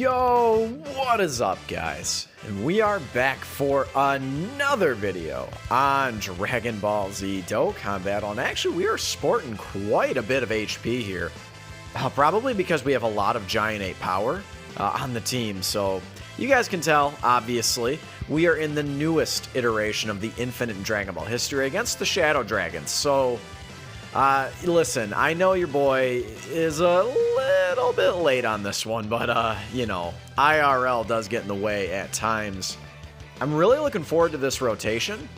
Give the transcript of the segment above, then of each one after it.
Yo, what is up, guys? And we are back for another video on Dragon Ball Z Dokkan Battle. And actually, we are sporting quite a bit of HP here. Probably because we have a lot of Giant 8 power on the team. So you guys can tell, obviously, we are in the newest iteration of the Infinite Dragon Ball history against the Shadow Dragons. So, listen, I know your boy is a little bit late on this one, but, you know, IRL does get in the way at times. I'm really looking forward to this rotation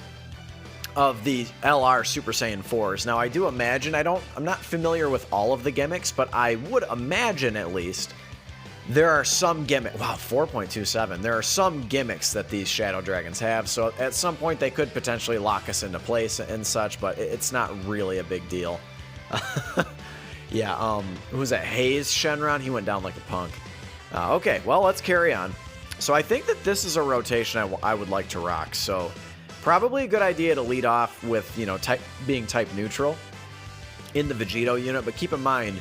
of the LR Super Saiyan 4s. Now, I do imagine, I'm not familiar with all of the gimmicks, but I would imagine at least there are some gimmicks. Wow, 4.27. There are some gimmicks that these Shadow Dragons have, so at some point they could potentially lock us into place and such, but it's not really a big deal. Yeah, who's that? Hayes Shenron? He went down like a punk. Okay, well, let's carry on. So I think that this is a rotation I would like to rock, so probably a good idea to lead off with, you know, being type neutral in the Vegito unit, but keep in mind,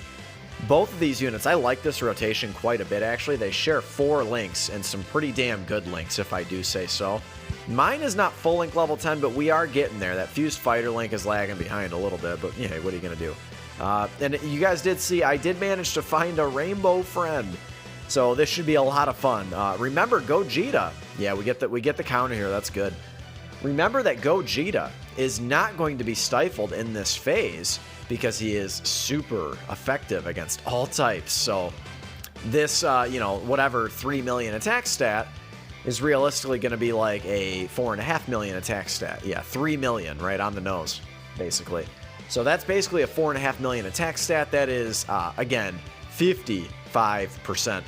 both of these units, I like this rotation quite a bit, actually. They share 4 links, and some pretty damn good links, if I do say so. Mine is not full link level 10, but we are getting there. That Fused Fighter link is lagging behind a little bit, but yeah, what are you going to do? And you guys did see, I did manage to find a rainbow friend. So this should be a lot of fun. Remember, Gogeta. Yeah, we get the counter here. That's good. Remember that Gogeta is not going to be stifled in this phase because he is super effective against all types. So this, you know, whatever 3 million attack stat is realistically going to be like a 4.5 million attack stat. Yeah, 3 million right on the nose, basically. So that's basically a 4.5 million attack stat. That is, again, 55%.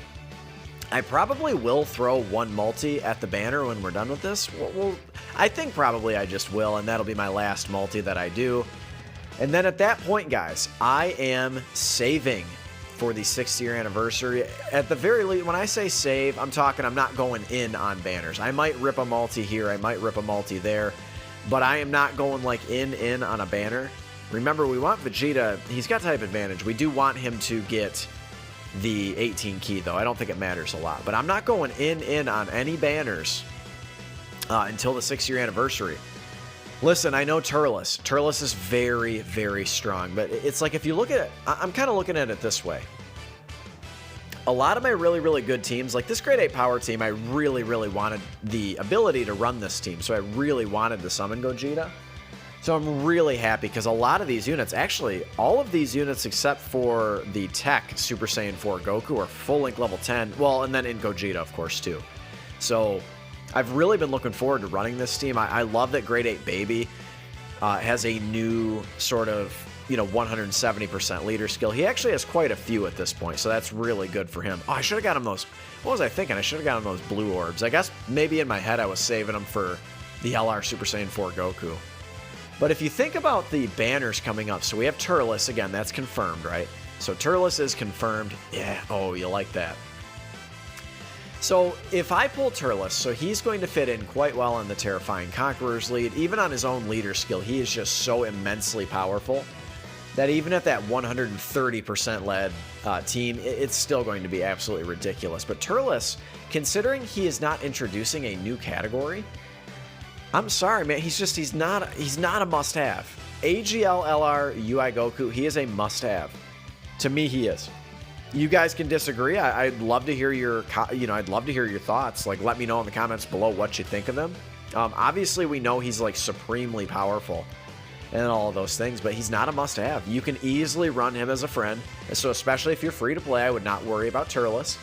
I probably will throw one multi at the banner when we're done with this. I think probably I just will, and that'll be my last multi that I do. And then at that point, guys, I am saving for the 6th year anniversary. At the very least, when I say save, I'm not going in on banners. I might rip a multi here, I might rip a multi there, but I am not going like in on a banner. Remember, we want Vegeta, he's got type advantage. We do want him to get the 18 key, though. I don't think it matters a lot, but I'm not going in on any banners until the 6th year anniversary. Listen, I know Turles. Turles is very, very strong, but it's like if you look at it, I'm kind of looking at it this way. A lot of my really, really good teams, like this Grade 8 Power team, I really, really wanted the ability to run this team, so I really wanted to summon Gogeta. So I'm really happy because a lot of these units, actually, all of these units except for the Tech Super Saiyan 4 Goku are full link level 10. Well, and then in Gogeta, of course, too. So I've really been looking forward to running this team. I love that Grade 8 Baby has a new sort of, you know, 170% leader skill. He actually has quite a few at this point, so that's really good for him. Oh, I should have got him those. What was I thinking? I should have got him those blue orbs. I guess maybe in my head I was saving them for the LR Super Saiyan 4 Goku. But if you think about the banners coming up, so we have Turles, again, that's confirmed, right? So Turles is confirmed. Yeah, oh, you like that. So if I pull Turles, so he's going to fit in quite well on the Terrifying Conqueror's lead. Even on his own leader skill, he is just so immensely powerful that even at that 130% lead team, it's still going to be absolutely ridiculous. But Turles, considering he is not introducing a new category, I'm sorry, man. He's not a must-have. AGL LR UI Goku, he is a must-have. To me, he is. You guys can disagree. I'd love to hear your, I'd love to hear your thoughts. Like, let me know in the comments below what you think of him. Obviously, we know he's like supremely powerful and all of those things, but he's not a must-have. You can easily run him as a friend. So especially if you're free to play, I would not worry about Turles.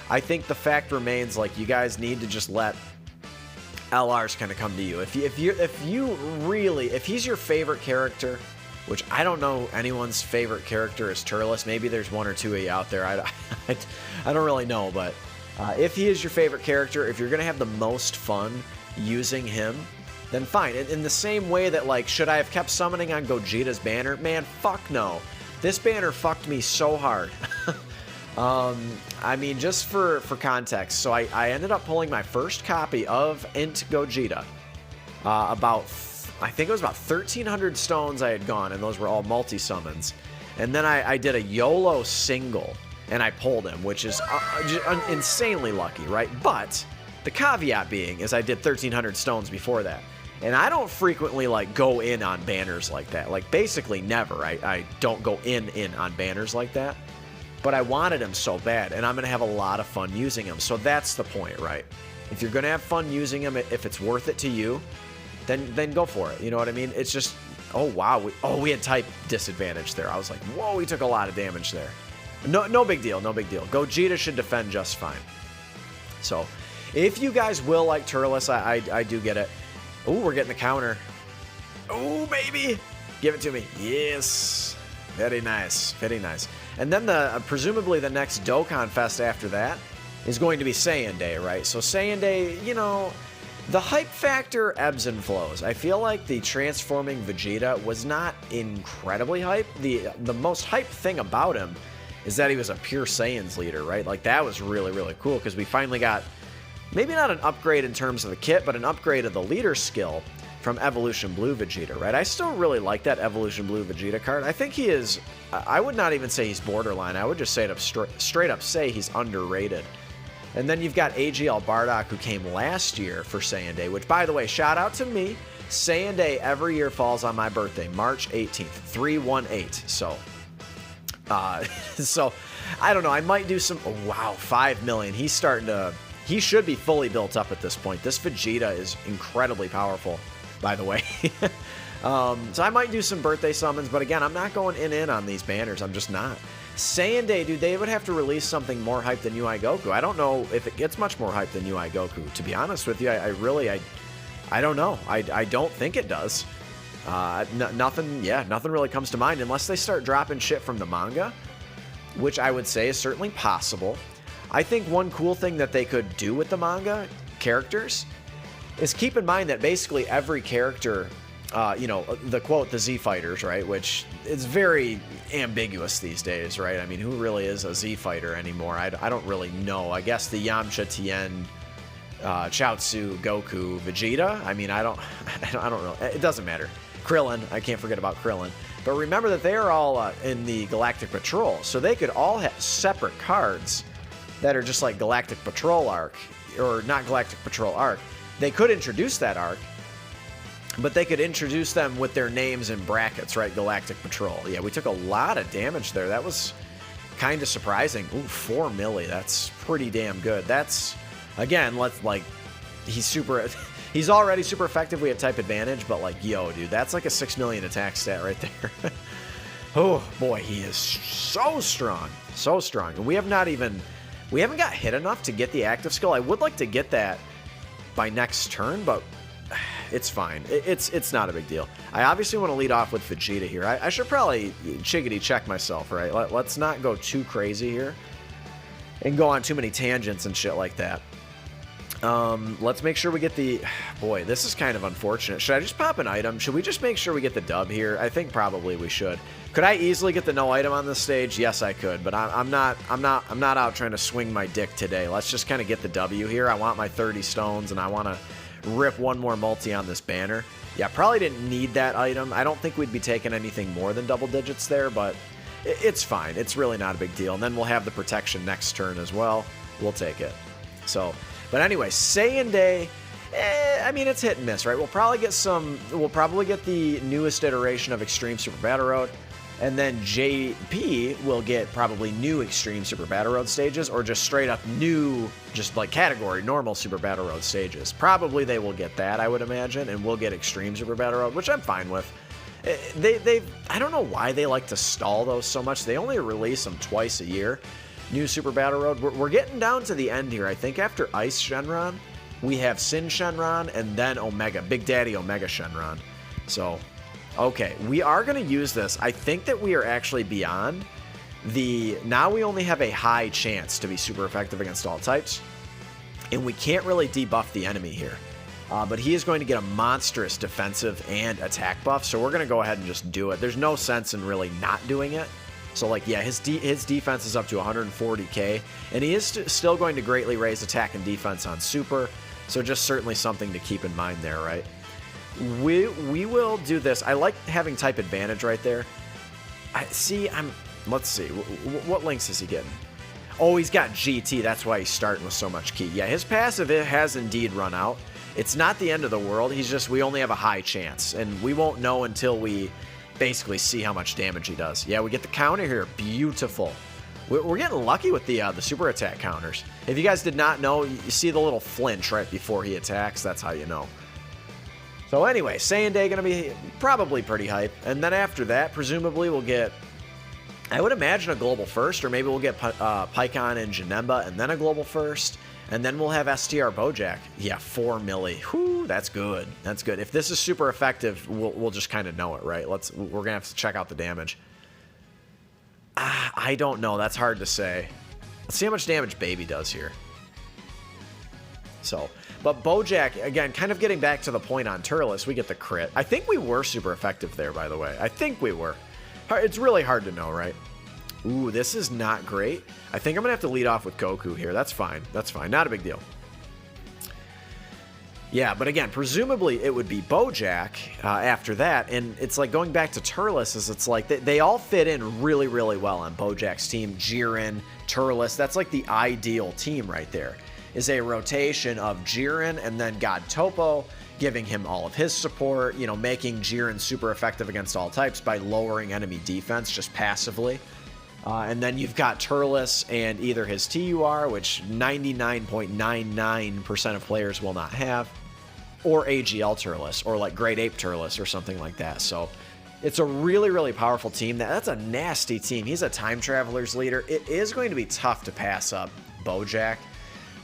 I think the fact remains, like, you guys need to just let LRs kind of come to you. If he's your favorite character, which I don't know anyone's favorite character is Turles. Maybe there's one or two of you out there. I don't really know, but if he is your favorite character, if you're going to have the most fun using him, then fine. In the same way that, like, should I have kept summoning on Gogeta's banner? Man, fuck no. This banner fucked me so hard. I mean, just for context, so I ended up pulling my first copy of INT Gogeta. I think it was about 1,300 stones I had gone, and those were all multi-summons. And then I did a YOLO single and I pulled him, which is just insanely lucky, right? But the caveat being is I did 1,300 stones before that. And I don't frequently, like, go in on banners like that. Like, basically never. I don't go in on banners like that. But I wanted him so bad, and I'm going to have a lot of fun using him. So that's the point, right? If you're going to have fun using him, if it's worth it to you, then go for it. You know what I mean? It's just, oh, wow. We had type disadvantage there. I was like, whoa, we took a lot of damage there. No big deal, no big deal. Gogeta should defend just fine. So, if you guys will like Turles, I do get it. Oh, we're getting the counter. Oh, baby. Give it to me. Yes. Very nice. Very nice. And then presumably the next Dokkan Fest after that is going to be Saiyan Day, right? So Saiyan Day, you know, the hype factor ebbs and flows. I feel like the transforming Vegeta was not incredibly hype. The most hype thing about him is that he was a pure Saiyans leader, right? Like, that was really, really cool because we finally got maybe not an upgrade in terms of the kit, but an upgrade of the leader skill from Evolution Blue Vegeta, right? I still really like that Evolution Blue Vegeta card. I think he is, I would not even say he's borderline. I would just say it straight up say he's underrated. And then you've got AGL Bardock, who came last year for Saiyan Day, which, by the way, shout out to me. Saiyan Day every year falls on my birthday, March 18th, 318. So, so I don't know. I might do some, oh, wow, 5 million. He's starting to, he should be fully built up at this point. This Vegeta is incredibly powerful, by the way. So I might do some birthday summons, but again, I'm not going in on these banners. I'm just not. Saiyan Day, dude, they would have to release something more hype than UI Goku. I don't know if it gets much more hype than UI Goku. To be honest with you, I don't know. I don't think it does. Nothing really comes to mind unless they start dropping shit from the manga, which I would say is certainly possible. I think one cool thing that they could do with the manga characters is keep in mind that basically every character, you know, the quote, the Z fighters, right, which is very ambiguous these days, right? I mean, who really is a Z fighter anymore? I don't really know. I guess the Yamcha, Tien, Chaozu, Goku, Vegeta. I mean, I don't know. It doesn't matter. Krillin, I can't forget about Krillin. But remember that they are all in the Galactic Patrol, so they could all have separate cards that are just like Galactic Patrol arc, or not Galactic Patrol arc. They could introduce that arc, but they could introduce them with their names in brackets, right? Galactic Patrol. Yeah, we took a lot of damage there. That was kind of surprising. Ooh, 4 milli. That's pretty damn good. That's, again, he's already super effective. We have type advantage, but like, yo, dude, that's like a 6 million attack stat right there. Oh, boy, he is so strong. So strong. And we haven't got hit enough to get the active skill. I would like to get that by next turn, but it's fine. It's not a big deal. I obviously want to lead off with Vegeta here. I should probably chickadee check myself, right? Let's not go too crazy here and go on too many tangents and shit like that. Let's make sure we get the... Boy, this is kind of unfortunate. Should I just pop an item? Should we just make sure we get the dub here? I think probably we should. Could I easily get the no item on this stage? Yes, I could, but I'm not out trying to swing my dick today. Let's just kind of get the W here. I want my 30 stones, and I want to rip one more multi on this banner. Yeah, probably didn't need that item. I don't think we'd be taking anything more than double digits there, but it's fine. It's really not a big deal. And then we'll have the protection next turn as well. We'll take it. So, but anyway, Saiyan Day, I mean, it's hit and miss, right? We'll probably get the newest iteration of Extreme Super Battle Road, and then JP will get probably new Extreme Super Battle Road stages, or just straight up new, just like category, normal Super Battle Road stages. Probably they will get that, I would imagine, and we'll get Extreme Super Battle Road, which I'm fine with. I don't know why they like to stall those so much. They only release them twice a year. New Super Battle Road. We're getting down to the end here. I think after Ice Shenron, we have Sin Shenron, and then Omega, Big Daddy Omega Shenron. So, okay, we are going to use this. I think that we are actually beyond now we only have a high chance to be super effective against all types, and we can't really debuff the enemy here. But he is going to get a monstrous defensive and attack buff, so we're going to go ahead and just do it. There's no sense in really not doing it. So, like, yeah, his defense is up to 140k, and he is still going to greatly raise attack and defense on Super, so just certainly something to keep in mind there, right? We will do this. I like having type advantage right there. Let's see. What links is he getting? Oh, he's got GT. That's why he's starting with so much ki. Yeah, his passive, it has indeed run out. It's not the end of the world. He's just, we only have a high chance, and we won't know until we basically see how much damage he does. Yeah, we get the counter here. Beautiful. We're getting lucky with the super attack counters. If you guys did not know, you see the little flinch right before he attacks. That's how you know. So anyway, Saiyan Day going to be probably pretty hype. And then after that, presumably we'll get, I would imagine, a global first, or maybe we'll get Pycon and Janemba and then a global first. And then we'll have STR Bojack. Yeah, 4 milli. Whew, that's good. That's good. If this is super effective, we'll just kind of know it, right? We're going to have to check out the damage. I don't know. That's hard to say. Let's see how much damage Baby does here. So, but Bojack, again, kind of getting back to the point on Turles, we get the crit. I think we were super effective there, by the way. I think we were. It's really hard to know, right? Ooh, this is not great. I think I'm going to have to lead off with Goku here. That's fine. That's fine. Not a big deal. Yeah, but again, presumably it would be Bojack after that. And it's like going back to Turles, is it's like they all fit in really, really well on Bojack's team. Jiren, Turles, that's like the ideal team right there. Is a rotation of Jiren and then God Topo, giving him all of his support, you know, making Jiren super effective against all types by lowering enemy defense just passively. And then you've got Turles and either his TUR, which 99.99% of players will not have, or AGL Turles, or like Great Ape Turles, or something like that. So it's a really, really powerful team. That's a nasty team. He's a time traveler's leader. It is going to be tough to pass up Bojack.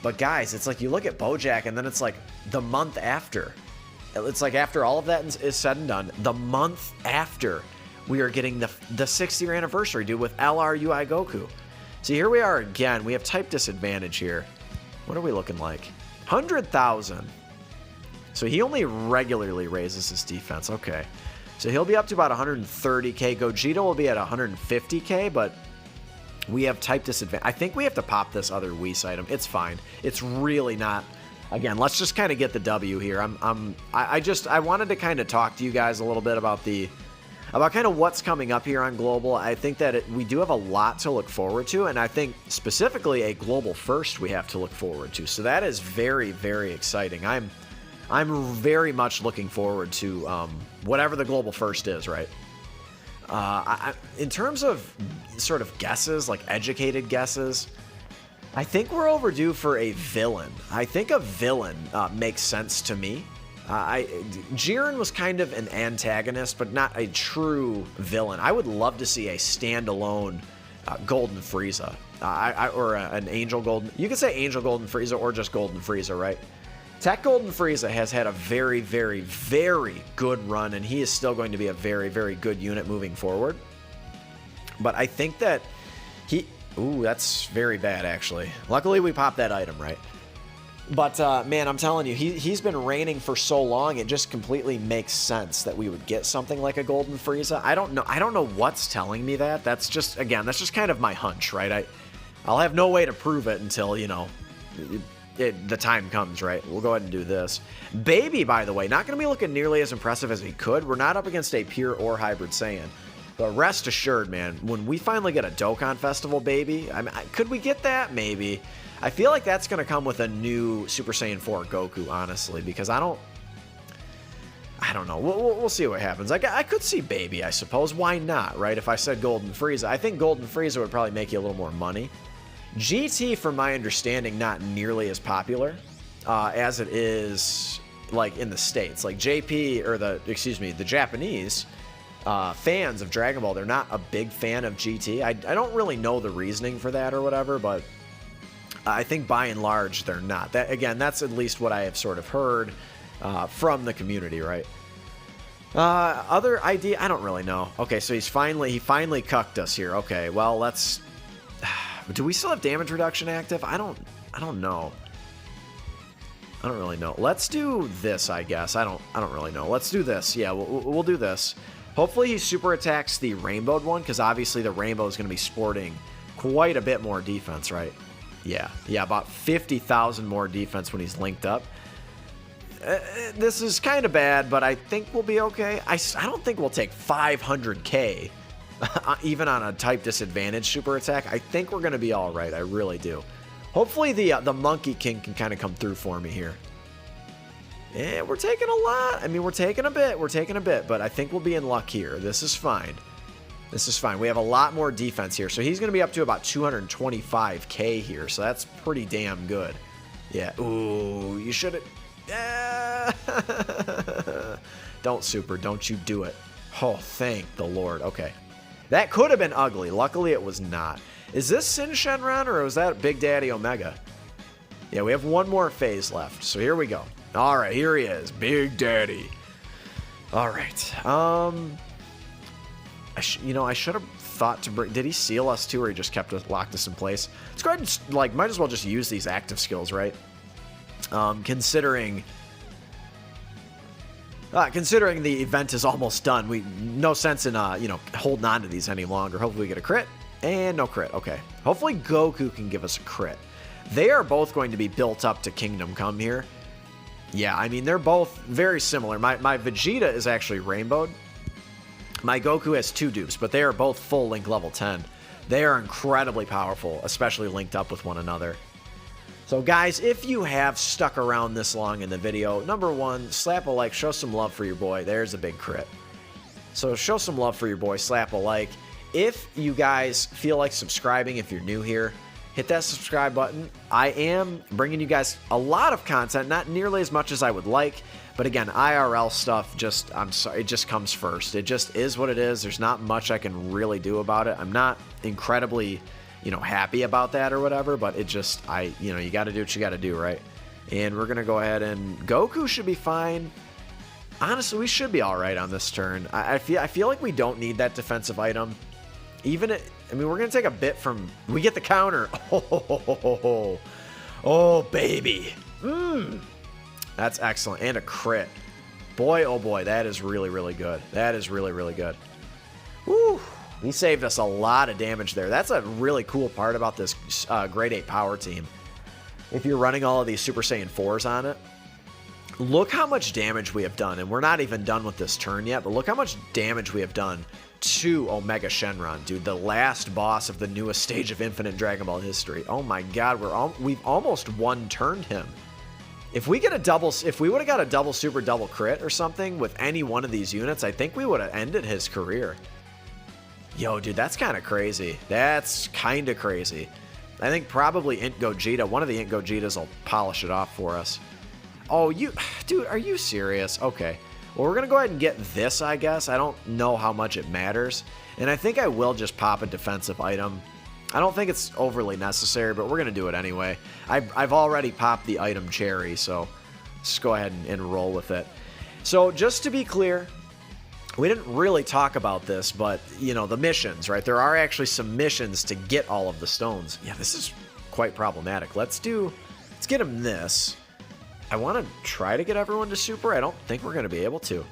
But guys, it's like you look at Bojack, and then it's like the month after. It's like after all of that is said and done, the month after, we are getting the 6th-year anniversary, dude, with LRUI Goku. So here we are again. We have type disadvantage here. What are we looking like? 100,000. So he only regularly raises his defense. Okay. So he'll be up to about 130k. Gogeta will be at 150k, but we have type disadvantage. I think we have to pop this other Whis item. It's fine. It's really not. Again, let's just kind of get the W here. I wanted to kind of talk to you guys a little bit about kind of what's coming up here on Global. I think that we do have a lot to look forward to, and I think specifically a Global First we have to look forward to. So that is very, very exciting. I'm very much looking forward to whatever the Global First is, right? In terms of sort of guesses, like educated guesses, I think we're overdue for a villain. I think a villain makes sense to me. Jiren was kind of an antagonist, but not a true villain. I would love to see a standalone Golden Frieza, or an Angel Golden. You could say Angel Golden Frieza or just Golden Frieza, right? Tech Golden Frieza has had a very, very, very good run, and he is still going to be a very, very good unit moving forward. But I think that ooh, that's very bad, actually. Luckily, we popped that item, right? But, man, I'm telling you, he's been reigning for so long, it just completely makes sense that we would get something like a Golden Frieza. I don't know what's telling me that. That's just, again, that's just kind of my hunch, right? I'll have no way to prove it until, you know, the time comes, right? We'll go ahead and do this. Baby, by the way, not going to be looking nearly as impressive as he could. We're not up against a pure or hybrid Saiyan. But rest assured, man, when we finally get a Dokkan Festival Baby, could we get that? Maybe. I feel like that's going to come with a new Super Saiyan 4 Goku, honestly, because I don't know. We'll see what happens. I could see Baby, I suppose. Why not, right? If I said Golden Frieza, I think Golden Frieza would probably make you a little more money. GT, from my understanding, not nearly as popular as it is, like, in the States. Like, the Japanese fans of Dragon Ball, they're not a big fan of GT. I don't really know the reasoning for that or whatever, but I think by and large they're not. That's at least what I have sort of heard from the community, right? Other idea, I don't really know. Okay, so he finally cucked us here. Okay, well, let's. Do we still have damage reduction active? I don't know. I don't really know. Let's do this, I guess. I don't really know. Let's do this. Yeah, we'll do this. Hopefully he super attacks the rainbowed one, because obviously the rainbow is going to be sporting quite a bit more defense, right? Yeah, about 50,000 more defense when he's linked up. This is kind of bad, but I think we'll be okay. I don't think we'll take 500k even on a type disadvantage super attack, I think we're going to be all right. I really do. Hopefully the Monkey King can kind of come through for me here. And we're taking a lot. I mean, we're taking a bit, but I think we'll be in luck here. This is fine. This is fine. We have a lot more defense here. So he's going to be up to about 225k here. So that's pretty damn good. Yeah. Ooh, you should have... Don't super. Don't you do it. Oh, thank the Lord. Okay. That could have been ugly. Luckily, it was not. Is this Sin Shenron or was that Big Daddy Omega? Yeah, we have one more phase left. So here we go. All right, here he is. Big Daddy. All right. I should have thought to bring... Did he seal us too, or he just kept us, locked us in place? Let's go ahead and, like, might as well just use these active skills, right? Considering the event is almost done, no sense in, holding on to these any longer. Hopefully we get a crit, and no crit. Okay. Hopefully Goku can give us a crit. They are both going to be built up to Kingdom Come here. Yeah, I mean, they're both very similar. My Vegeta is actually rainbowed. My Goku has 2 dupes, but they are both full Link level 10. They are incredibly powerful, especially linked up with one another. So guys, if you have stuck around this long in the video, number 1, slap a like, show some love for your boy. There's a big crit. So show some love for your boy, slap a like. If you guys feel like subscribing, if you're new here, hit that subscribe button. I am bringing you guys a lot of content, not nearly as much as I would like, but again, IRL stuff I'm sorry, it just comes first. It just is what it is. There's not much I can really do about it. I'm not incredibly, happy about that or whatever, but it just, you got to do what you got to do, right? And we're going to go ahead and Goku should be fine. Honestly, we should be all right on this turn. I feel like we don't need that defensive item. We're going to take a bit from... We get the counter. Oh, baby. That's excellent. And a crit. Boy, oh boy, that is really, really good. That is really, really good. Woo. He saved us a lot of damage there. That's a really cool part about this Grade 8 power team. If you're running all of these Super Saiyan 4s on it, look how much damage we have done. And we're not even done with this turn yet, but look how much damage we have done to Omega Shenron, dude, the last boss of the newest stage of Infinite Dragon Ball history. Oh my God, we've almost one-turned him. If we would have got a double super double crit or something with any one of these units, I think we would have ended his career. Yo, dude, that's kind of crazy. That's kind of crazy. I think probably INT Gogeta, one of the INT Gogetas will polish it off for us. Oh, dude, are you serious? Okay. Well, we're going to go ahead and get this, I guess. I don't know how much it matters. And I think I will just pop a defensive item. I don't think it's overly necessary, but we're going to do it anyway. I've already popped the item cherry, so let's go ahead and roll with it. So just to be clear, we didn't really talk about this, but, the missions, right? There are actually some missions to get all of the stones. Yeah, this is quite problematic. Let's get him this. I want to try to get everyone to super. I don't think we're going to be able to.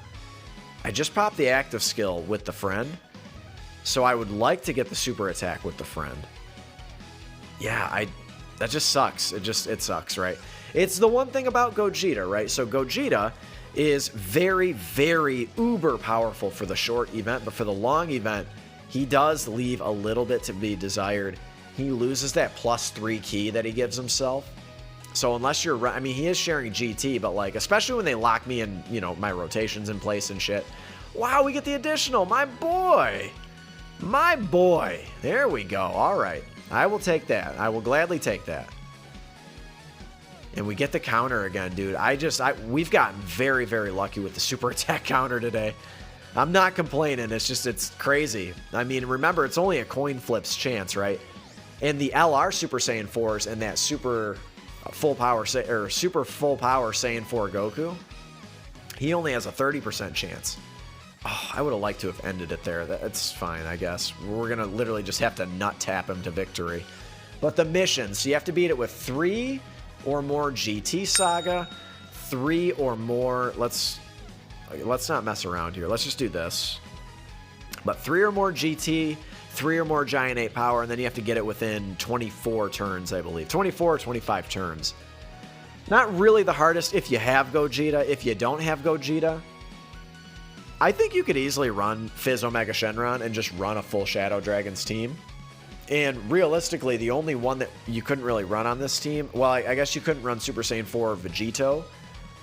I just popped the active skill with the friend, so I would like to get the super attack with the friend. Yeah, that just sucks. It sucks, right? It's the one thing about Gogeta, right? So Gogeta is very, very uber powerful for the short event, but for the long event, he does leave a little bit to be desired. He loses that +3 key that he gives himself. So unless you're... he is sharing GT, but, like, especially when they lock me in, my rotations in place and shit. Wow, we get the additional. My boy. My boy. There we go. All right. I will take that. I will gladly take that. And we get the counter again, dude. We've gotten very, very lucky with the super attack counter today. I'm not complaining. It's crazy. Remember, it's only a coin flip's chance, right? And the LR Super Saiyan 4s and that super full power Saiyan 4 Goku, he only has a 30% chance. Oh, I would have liked to have ended it there. That's fine, I guess. We're going to literally just have to nut tap him to victory. But the mission, so you have to beat it with 3 or more GT Saga, 3 or more... Let's not mess around here. Let's just do this. But 3 or more GT, 3 or more Giant 8 power, and then you have to get it within 24 turns, I believe. 24 or 25 turns. Not really the hardest if you have Gogeta. If you don't have Gogeta, I think you could easily run Fizz Omega Shenron and just run a full Shadow Dragons team. And realistically, the only one that you couldn't really run on this team, well, I guess you couldn't run Super Saiyan 4 Vegito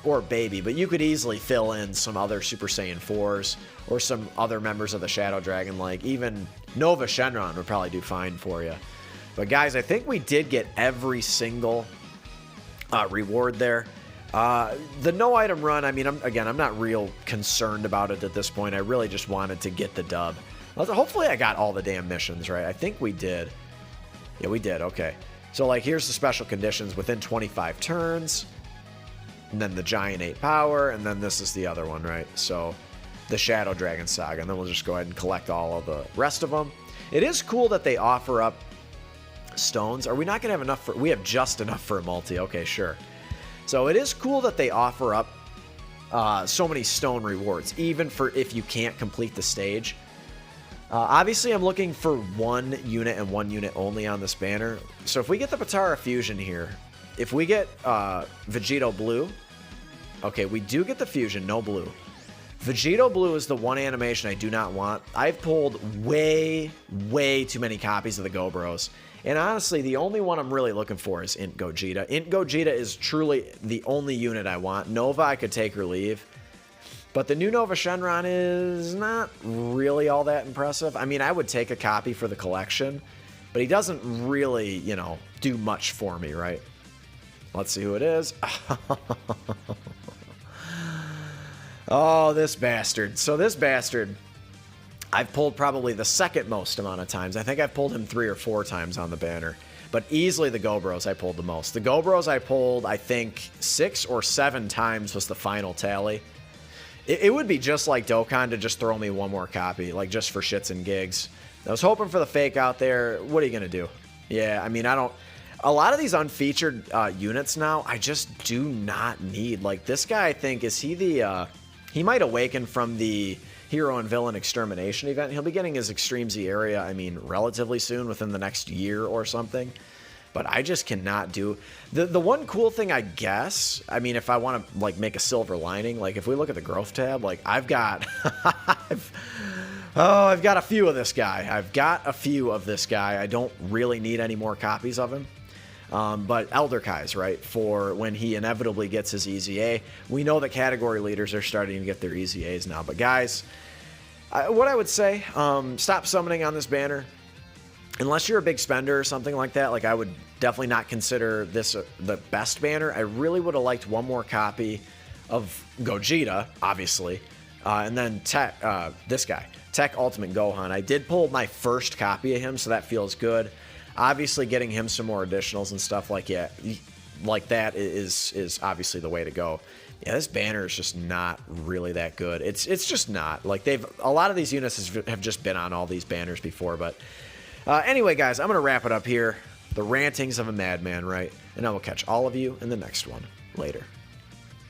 or Baby, but you could easily fill in some other Super Saiyan 4s or some other members of the Shadow Dragon, like even Nova Shenron would probably do fine for you. But guys, I think we did get every single reward there. The no item run, I mean, I'm not real concerned about it at this point. I really just wanted to get the dub. Hopefully I got all the damn missions right. I think we did. Yeah, we did. Okay. So, like, here's the special conditions within 25 turns. And then the Giant 8 power. And then this is the other one, right? So, the Shadow Dragon Saga. And then we'll just go ahead and collect all of the rest of them. It is cool that they offer up stones. Are we not going to have enough for... We have just enough for a multi. Okay, sure. So, it is cool that they offer up so many stone rewards. Even for if you can't complete the stage. Obviously, I'm looking for one unit and one unit only on this banner. So if we get the Potara Fusion here, if we get Vegito Blue, okay, we do get the Fusion, no blue. Vegito Blue is the one animation I do not want. I've pulled way, way too many copies of the Go Bros. And honestly, the only one I'm really looking for is INT Gogeta. INT Gogeta is truly the only unit I want. Nova, I could take or leave. But the new Nova Shenron is not really all that impressive. I mean, I would take a copy for the collection, but he doesn't really, you know, do much for me, right? Let's see who it is. Oh, this bastard. So this bastard, I've pulled probably the second most amount of times. I think I've pulled him 3 or 4 times on the banner. But easily the Go Bros I pulled the most. The Go Bros I pulled, I think, 6 or 7 times was the final tally. It would be just like Dokkan to just throw me one more copy, like just for shits and gigs. I was hoping for the fake out there. What are you going to do? Yeah, I mean, I don't... A lot of these unfeatured units now, I just do not need. Like, this guy, I think, is he the... he might awaken from the Hero and Villain Extermination event. He'll be getting his Extreme Z area, I mean, relatively soon, within the next year or something. But I just cannot do... The one cool thing, I guess, I mean, if I want to, like, make a silver lining, like, if we look at the growth tab, like, I've got... I've got a few of this guy. I don't really need any more copies of him. But Elder Kai's, right, for when he inevitably gets his EZA. We know that category leaders are starting to get their EZAs now. But, guys, what I would say, stop summoning on this banner. Unless you're a big spender or something like that, like I would definitely not consider this the best banner. I really would have liked one more copy of Gogeta, obviously, and then this guy, Tech Ultimate Gohan. I did pull my first copy of him, so that feels good. Obviously, getting him some more additionals and stuff like that is obviously the way to go. Yeah, this banner is just not really that good. It's just not. Like a lot of these units have just been on all these banners before, but. Anyway, guys, I'm going to wrap it up here. The rantings of a madman, right? And I will catch all of you in the next one. Later.